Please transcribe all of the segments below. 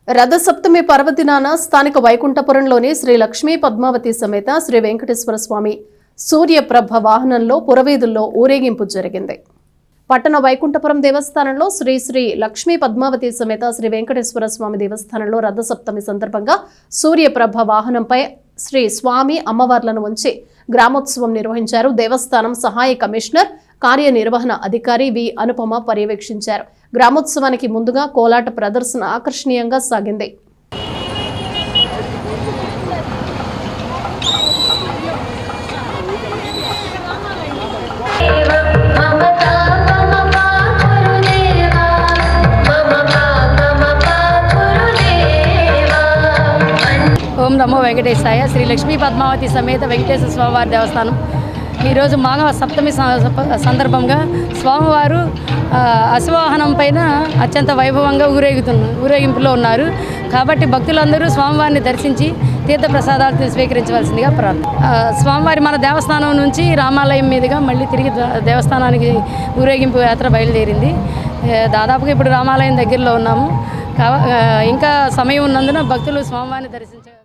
రథసప్తమి పర్వదినాన స్థానిక వైకుంఠపురంలోని శ్రీ లక్ష్మీ పద్మావతి సమేత శ్రీ వెంకటేశ్వర స్వామి సూర్యప్రభ వాహనంలో పురవీధుల్లో ఊరేగింపు జరిగింది. పట్టణ వైకుంఠపురం దేవస్థానంలో శ్రీ శ్రీ లక్ష్మీ పద్మావతి సమేత శ్రీ వెంకటేశ్వర స్వామి దేవస్థానంలో రథసప్తమి సందర్భంగా సూర్యప్రభ వాహనంపై శ్రీ స్వామి అమ్మవార్లను ఉంచి గ్రామోత్సవం నిర్వహించారు. దేవస్థానం సహాయ కమిషనర్ కార్యనిర్వహణ అధికారి వి అనుపమ పర్యవేక్షించారు. గ్రామోత్సవానికి ముందుగా కోలాట ప్రదర్శన ఆకర్షణీయంగా సాగింది. ఓం నమో వెంకటేశాయ. శ్రీ లక్ష్మీ పద్మావతి సమేత వెంకటేశ్వర స్వామివారి దేవస్థానం ఈరోజు మాఘ సప్తమి సందర్భంగా స్వామివారు అశ్వవాహనం పైన అత్యంత వైభవంగా ఊరేగింపులో ఉన్నారు. కాబట్టి భక్తులందరూ స్వామివారిని దర్శించి తీర్థప్రసాదాలు స్వీకరించవలసిందిగా ప్రార్థన. స్వామివారి మన దేవస్థానం నుంచి రామాలయం మీదుగా మళ్ళీ తిరిగి దేవస్థానానికి ఊరేగింపు యాత్ర బయలుదేరింది. దాదాపుగా ఇప్పుడు రామాలయం దగ్గరలో ఉన్నాము. ఇంకా సమయం ఉన్నందున భక్తులు స్వామివారిని దర్శించారు.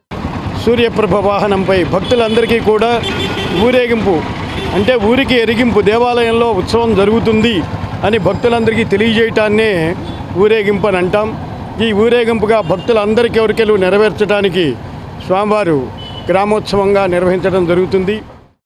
సూర్యప్రభ వాహనంపై భక్తులందరికీ కూడా ఊరేగింపు అంటే ఊరికి ఎరిగింపు, దేవాలయంలో ఉత్సవం జరుగుతుంది అని భక్తులందరికీ తెలియజేయటాన్నే ఊరేగింపు అని అంటాం. ఈ ఊరేగింపుగా భక్తులందరి కోరికలు నెరవేర్చడానికి స్వామివారు గ్రామోత్సవంగా నిర్వహించడం జరుగుతుంది.